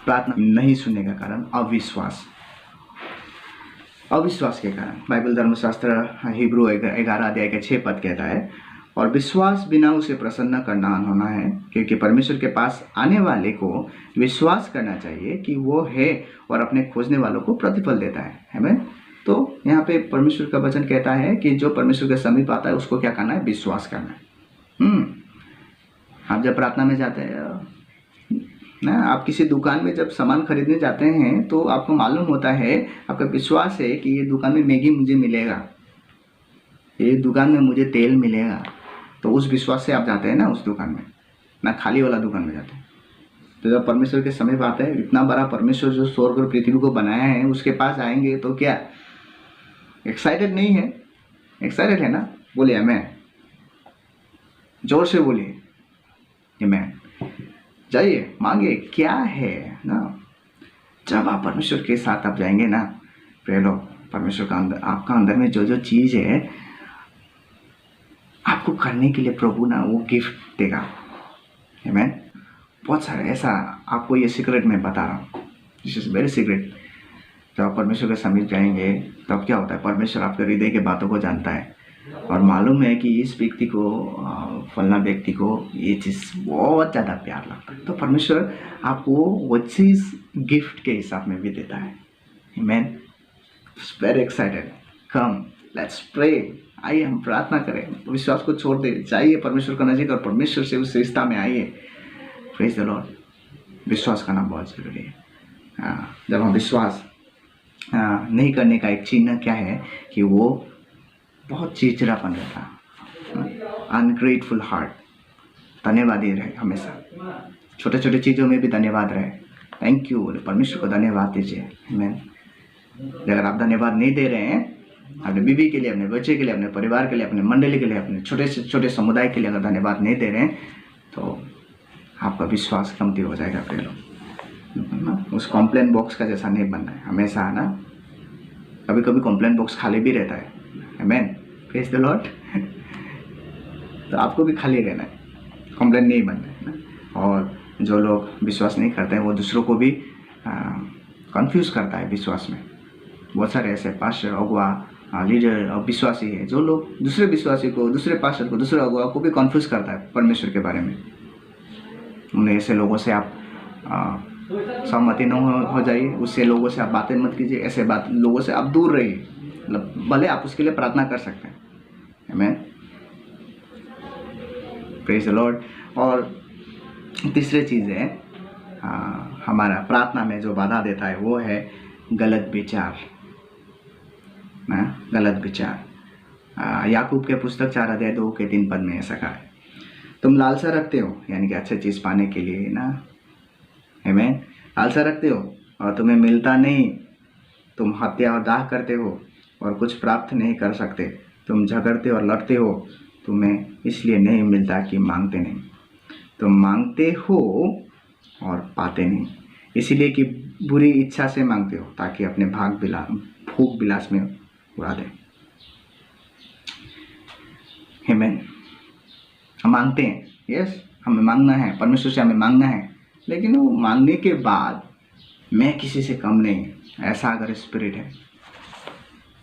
प्रार्थना नहीं सुनने का कारण अविश्वास के कारण। बाइबल धर्मशास्त्र हिब्रू 11 अध्याय के 6 पद कहता है, और विश्वास बिना उसे प्रसन्न करना होना है, क्योंकि परमेश्वर के पास आने वाले को विश्वास करना चाहिए कि वो है और अपने खोजने वालों को प्रतिफल देता है। आमीन। तो यहाँ पे परमेश्वर का वचन कहता है कि जो परमेश्वर के समीप आता है उसको क्या करना है? विश्वास करना है। आप जब प्रार्थना में जाते हैं ना, आप किसी दुकान में जब सामान खरीदने जाते हैं तो आपको मालूम होता है, आपका विश्वास है कि ये दुकान में मैगी मुझे मिलेगा, ये दुकान में मुझे तेल मिलेगा, तो उस विश्वास से आप जाते हैं ना उस दुकान में, ना खाली वाला दुकान में जाते हैं। तो जब परमेश्वर के समीप आते हैं, इतना बड़ा परमेश्वर जो स्वर्ग और पृथ्वी को बनाया है उसके पास आएंगे तो क्या एक्साइटेड नहीं है? एक्साइटेड है ना? बोलिए आमीन, जोर से बोलिए आमीन। जाइए मांगे, क्या है ना, जब आप परमेश्वर के साथ आप जाएंगे ना प्रिय लोग, परमेश्वर का अंदर, आपका अंदर में जो जो चीज़ है आपको करने के लिए प्रभु ना वो गिफ्ट देगा। आमीन। बहुत सारे ऐसा, आपको ये सीक्रेट मैं बता रहा हूँ, दिस इज वेरी सीक्रेट। जब आप परमेश्वर के समीप जाएंगे तब क्या होता है, परमेश्वर आपके हृदय के बातों को जानता है और मालूम है कि इस व्यक्ति को, फलना व्यक्ति को ये चीज़ बहुत ज़्यादा प्यार लगता है, तो परमेश्वर आपको वो चीज़ गिफ्ट के हिसाब में भी देता है। आमीन। Very excited, come let's pray. आइए हम प्रार्थना करें, विश्वास को छोड़ दे, जाइए परमेश्वर का नजीक और परमेश्वर से उस रिश्ता में आइए। Praise the Lord. विश्वास करना बहुत ज़रूरी है। जब हम विश्वास नहीं करने का एक चिन्ह क्या है कि वो बहुत चिड़चिड़ापन रहता है, अनग्रेटफुल हार्ट, धन्यवादी रहे हमेशा, छोटे छोटे चीज़ों में भी धन्यवाद रहे, थैंक यू बोले, परमेश्वर को धन्यवाद दीजिए। आमीन। अगर आप धन्यवाद नहीं दे रहे हैं अपने बीवी के लिए, अपने बच्चे के लिए, अपने परिवार के लिए, अपने मंडली के लिए, अपने छोटे से छोटे समुदाय के लिए अगर धन्यवाद नहीं दे रहे हैं तो आपका विश्वास कमती हो जाएगा। अपने लोग उस कॉम्प्लेन बॉक्स का जैसा नहीं बनना है हमेशा, है ना। कभी कभी कॉम्प्लेन बॉक्स खाली भी रहता है। आमीन। Praise the Lord. तो आपको भी खाली रहना है, कॉम्प्लेन नहीं बनना है ना। और जो लोग विश्वास नहीं करते हैं वो दूसरों को भी कंफ्यूज करता है विश्वास में। बहुत सारे ऐसे पास्टर, अगुआ, लीडर और विश्वासी है जो लोग दूसरे विश्वासी को, दूसरे पास्टर को, दूसरे अगुआ को भी कंफ्यूज करता है परमेश्वर के बारे में। उन्हें ऐसे लोगों से आप सहमति न हो जाइए, उससे लोगों से आप बातें मत कीजिए, ऐसे लोगों से आप दूर रहिए। मतलब भले आप उसके लिए प्रार्थना कर सकते हैं। आमीन। Praise the Lord. और तीसरी चीज़ है हमारा प्रार्थना में जो बाधा देता है वो है गलत विचार। गलत विचार। याकूब के पुस्तक 4 अध्याय 2 के 3 पद में ऐसा कहा है, तुम लालसा रखते हो, यानी कि अच्छी चीज़ पाने के लिए ना, आमीन, लालसा रखते हो और तुम्हें मिलता नहीं, तुम हत्या और दाह करते हो और कुछ प्राप्त नहीं कर सकते, तुम झगड़ते और लड़ते हो, तुम्हें इसलिए नहीं मिलता कि मांगते नहीं, तुम मांगते हो और पाते नहीं, इसलिए कि बुरी इच्छा से मांगते हो ताकि अपने भूख विलास में उड़ा दे। आमीन। हम मांगते हैं, यस, हमें मांगना है, परमेश्वर से हमें मांगना है, लेकिन वो मांगने के बाद मैं किसी से कम नहीं, ऐसा अगर स्पिरिट है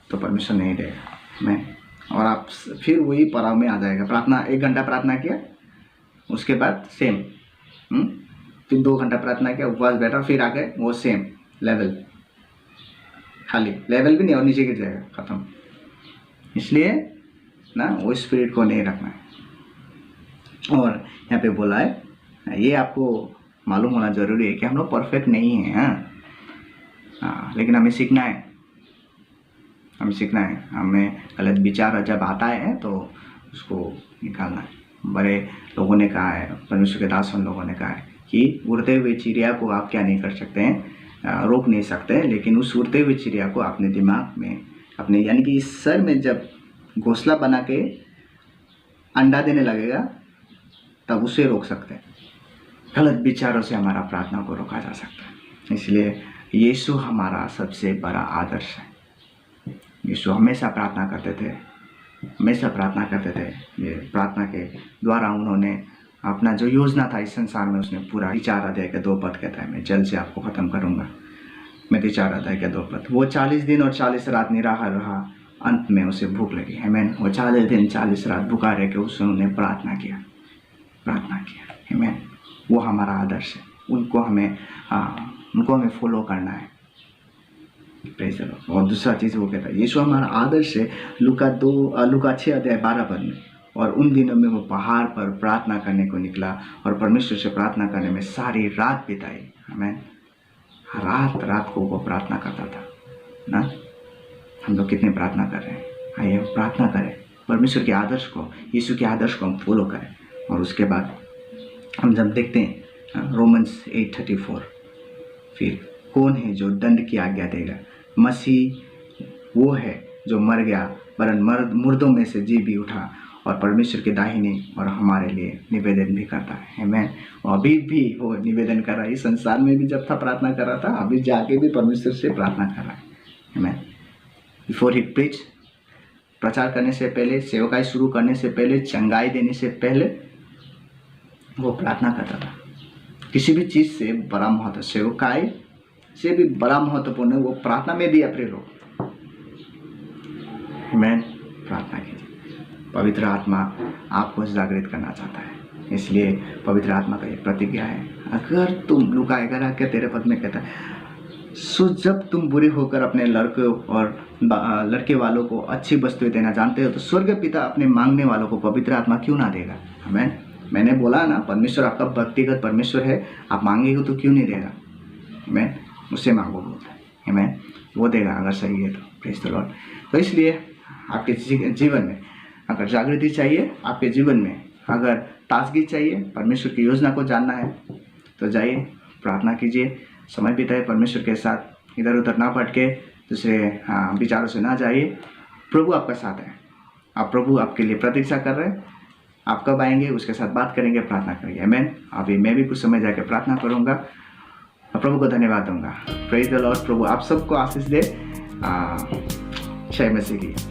तो परमेश्वर नहीं देगा। मैं और आप फिर वही पड़ाव में आ जाएगा। प्रार्थना 1 घंटा प्रार्थना किया, उसके बाद सेम, फिर 2 घंटा प्रार्थना किया, उपवास बैठा, फिर आगे वो सेम लेवल, खाली लेवल भी नहीं और नीचे गिर जाएगा, खत्म। इसलिए ना वो स्पिरिट को नहीं रखना है। और यहाँ पे बोला है, ये आपको मालूम होना जरूरी है कि हम लोग परफेक्ट नहीं हैं, लेकिन हमें सीखना है, हमें गलत विचार जब आता है तो उसको निकालना है। बड़े लोगों ने कहा है, परमेश्वर के दासन लोगों ने कहा है कि उड़ते हुए चिड़िया को आप क्या नहीं कर सकते हैं, रोक नहीं सकते, लेकिन उस उड़ते हुए चिड़िया को अपने दिमाग में, अपने यानी कि इस सर में जब घोंसला बना के अंडा देने लगेगा तब उसे रोक सकते हैं। गलत विचारों से हमारा प्रार्थना को रोका जा सकता है। इसलिए यीशु हमारा सबसे बड़ा आदर्श है। यीशु हमेशा प्रार्थना करते थे। ये प्रार्थना के द्वारा उन्होंने अपना जो योजना था इस संसार में उसने पूरा 4 अध्याय के 2 पद कहता है, मैं जल्द से आपको ख़त्म करूँगा। मैं 4 अध्याय के 2 पद, वो 40 दिन और 40 रात निराहार रहा, अंत में उसे भूख लगी। आमीन। वो 40 दिन 40 रात भूखा रह के उसने प्रार्थना किया। आमीन। वो हमारा आदर्श है, उनको हमें फॉलो करना है। Praise the Lord. और दूसरा चीज़ वो कहता है यीशु हमारा आदर्श है। लूका 6 अध्याय 12 पद में, और उन दिनों में वो पहाड़ पर प्रार्थना करने को निकला और परमेश्वर से प्रार्थना करने में सारी रात बिताई। आमीन। रात को वो प्रार्थना करता था ना। हम लोग कितने प्रार्थना कर रहे हैं? आइए हम प्रार्थना करें, परमेश्वर के आदर्श को, यीशु के आदर्श को हम फॉलो करें। और उसके बाद हम जब देखते हैं रोमन्स 8:34, फिर कौन है जो दंड की आज्ञा देगा? मसीह वो है जो मर गया वरन मुर्दों में से जी भी उठा और परमेश्वर के दाहिने और हमारे लिए निवेदन भी करता है। आमीन। और अभी भी वो निवेदन कर रहा है। इस संसार में भी जब था प्रार्थना कर रहा था, अभी जाके भी परमेश्वर से प्रार्थना कर रहा है। आमीन। बिफोर ही प्रीच, प्रचार करने से पहले, सेवकाई शुरू करने से पहले, चंगाई देने से पहले वो प्रार्थना करता था। किसी भी चीज़ से बड़ा महत्व, सेवकाई से भी बड़ा महत्वपूर्ण है वो प्रार्थना में दिया। प्रिय लोग, आमीन। प्रार्थना कीजिए। पवित्र आत्मा आपको जागृत करना चाहता है, इसलिए पवित्र आत्मा का ये प्रतिज्ञा है। अगर तुम, लूका 11 के 13 पद में कहता है, सो जब तुम बुरे होकर अपने लड़के और लड़के वालों को अच्छी वस्तुएं देना जानते हो, तो स्वर्ग पिता अपने मांगने वालों को पवित्र आत्मा क्यों ना देगा? आमीन। मैंने बोला ना, परमेश्वर आपका व्यक्तिगत परमेश्वर है। आप मांगेंगे तो क्यों नहीं देगा? आमीन। उससे मांगो बोलता है। आमीन। वो देगा अगर सही है तो। Praise the Lord. तो इसलिए आपके जीवन में अगर जागृति चाहिए, आपके जीवन में अगर ताजगी चाहिए, परमेश्वर की योजना को जानना है, तो जाइए प्रार्थना कीजिए, समय बिताए परमेश्वर के साथ। इधर उधर ना भटके, दूसरे विचारों से ना जाइए। प्रभु आपका साथ है। प्रभु आपके लिए प्रतीक्षा कर रहे हैं। आप कब आएंगे उसके साथ बात करेंगे, प्रार्थना करेंगे। आमीन। अभी मैं भी कुछ समय जाकर प्रार्थना करूँगा और प्रभु को धन्यवाद दूंगा। Praise the Lord. प्रभु आप सबको आशीष दे। जय मसीह की।